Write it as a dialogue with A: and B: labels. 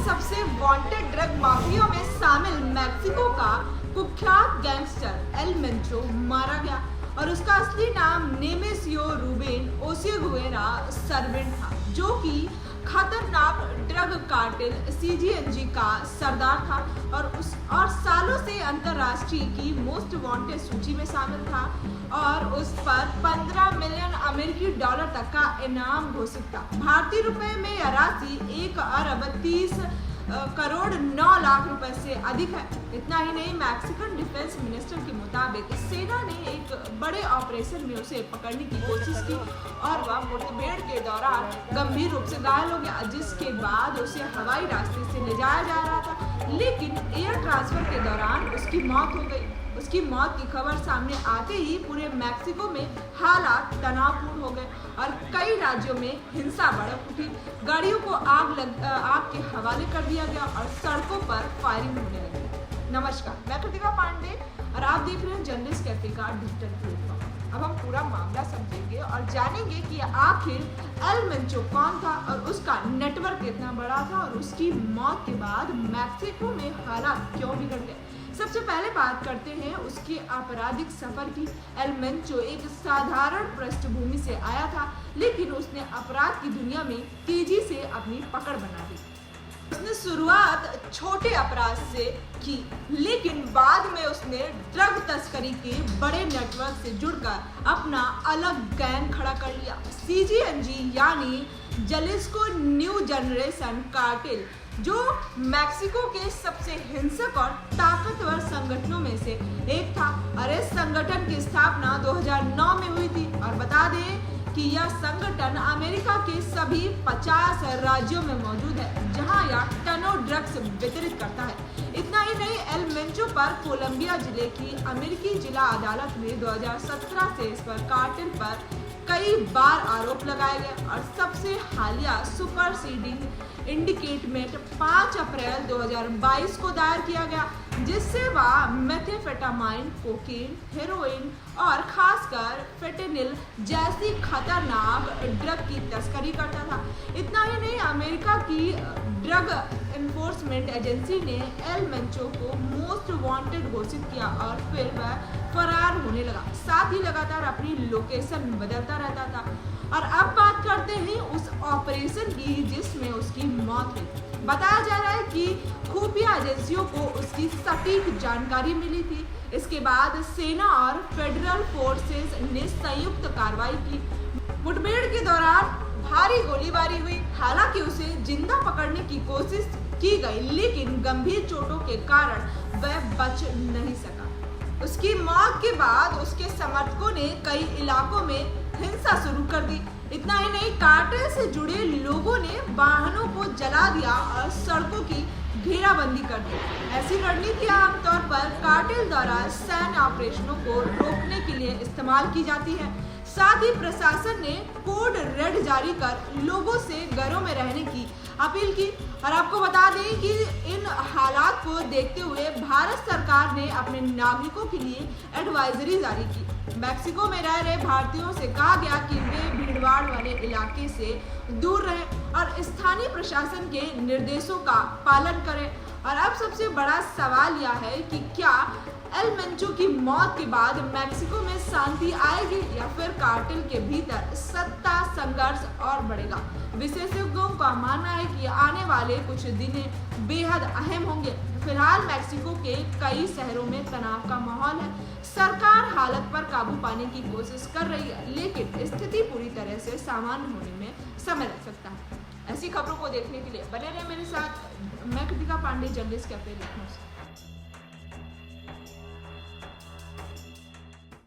A: सबसे wanted drug mafia में शामिल मैक्सिको का कुख्यात गैंगस्टर एल मेंचो मारा गया और उसका असली नाम नेमेसियो रूबेन ओसिगुएरा सर्वेंट था, जो कि खतरनाक ड्रग कार्टेल सीजीएनजी का सरदार था और सालों से अंतर्राष्ट्रीय की मोस्ट वांटेड सूची में शामिल था और उस पर 15 मिलियन अमेरिकी डॉलर तक का इनाम घोषित था। भारतीय रुपए में यह राशि 1 अरब 30 करोड़ 9 लाख रुपए से अधिक है। इतना ही नहीं, मैक्सिकन डिफेंस मिनिस्टर के मुताबिक सेना ने एक बड़े ऑपरेशन में उसे पकड़ने की कोशिश की और वह मुठभेड़ के दौरान गंभीर रूप से घायल हो गया, जिसके बाद उसे हवाई रास्ते से ले जाया जा रहा था, लेकिन एयर ट्रांसफर के दौरान उसकी मौत हो गई। उसकी मौत की खबर सामने आते ही पूरे मैक्सिको में हालात तनावपूर्ण हो गए और कई राज्यों में हिंसा भड़क उठी। गाड़ियों को आग के हवाले कर दिया गया और सड़कों पर फायरिंग होने लगी। नमस्कार, मैं कृतिका पांडे और आप देख रहे हैं जर्नलिस्ट कैफे का डिजिटल प्लेटफॉर्म। अब हम पूरा मामला समझेंगे और जानेंगे कि आखिर एल मेंचो कौन था और उसका नेटवर्क कितना बड़ा था और उसकी मौत के बाद मैक्सिको में हालात क्यों बिगड़ गए। सबसे पहले बात करते हैं उसके आपराधिक सफर की। एल मेंचो एक साधारण पृष्ठभूमि से आया था, लेकिन उसने अपराध की दुनिया में तेजी से अपनी पकड़ बना ली। उसने शुरुआत छोटे अपराध से की, लेकिन बाद में उसने ड्रग तस्करी के बड़े नेटवर्क से जुड़कर अपना अलग गैंग खड़ा कर लिया। सीजीएनजी यानी जलिस्को न्यू जनरेशन कार्टेल, जो मैक्सिको के सबसे हिंसक और ताकतवर संगठनों में से एक था और इस संगठन की स्थापना 2009 में हुई थी और बता दें कि यह संगठन अमेरिका के सभी 50 राज्यों में मौजूद है, जहां यह टनों ड्रग्स वितरित करता है। इतना ही नहीं, एल मेंचो पर कोलंबिया जिले की अमेरिकी जिला अदालत में 2017 से इस पर कार्टेल पर कई बार आरोप लगाए गए और सबसे हालिया सुपरसीडिंग इंडिकेटमेंट 5 अप्रैल 2022 को दायर किया गया, जिससे वह मेथेफेटामाइन, कोकेन, हेरोइन और खासकर फेंटेनिल जैसी खतरनाक ड्रग की तस्करी करता था। इतना ही नहीं, अमेरिका की ड्रग एनफोर्समेंट एजेंसी ने एल मेंचो को मोस्ट वांटेड घोषित किया और फिर वह फरार होने लगा। साथ ही लगातार अपनी लोकेशन बदलता रहता था। और अब बात करते हैं उस ऑपरेशन की जिसमें उसकी मौत हुई। बताया जा रहा है कि खुफिया एजेंसियों को उसकी सटीक जानकारी मिली थी। इसके बाद सेना और फेडरल फोर्सेस ने संयुक्त कार्रवाई की। मुठभेड़ के दौरान भारी गोलीबारी हुई। हालांकि उसे जिंदा पकड़ने की कोशिश की गई, लेकिन गंभीर चोटों के कारण वह बच नहीं सका। उसकी मौत के बाद उसके समर्थकों ने कई इलाकों में हिंसा शुरू कर दी। इतना ही नहीं, कार्टेल से जुड़े लोगों ने वाहनों को जला दिया और सड़कों की घेराबंदी कर दी। ऐसी रणनीतियां आमतौर पर कार्टेल द्वारा सैन्य ऑपरेशनों को रोकने के लिए इस्तेमाल की जाती है। साथ ही प्रशासन ने कोड रेड जारी कर लोगों से घरों में रहने की अपील की। और आपको बता दें कि इन हालात को देखते हुए भारत सरकार ने अपने नागरिकों के लिए एडवाइजरी जारी की। मैक्सिको में रह रहे भारतीयों से कहा गया कि वे भीड़भाड़ वाले इलाके से दूर रहें और स्थानीय प्रशासन के निर्देशों का पालन करें। और अब सबसे बड़ा सवाल यह है कि क्या एल मेंचो की मौत के बाद मैक्सिको में शांति आएगी या फिर कार्टेल के भीतर सत्ता संघर्ष और बढ़ेगा। विशेषज्ञों का मानना है कि आने वाले कुछ दिन बेहद अहम होंगे। फिलहाल मैक्सिको के कई शहरों में तनाव का माहौल है। सरकार हालत पर काबू पाने की कोशिश कर रही है, लेकिन स्थिति पूरी तरह से सामान्य होने में समय लग सकता है। ऐसी खबरों को देखने के लिए बने रहे मेरे साथ। मैं कृतिका पांडे, जर्नलिस्ट कैफे लखनऊ से।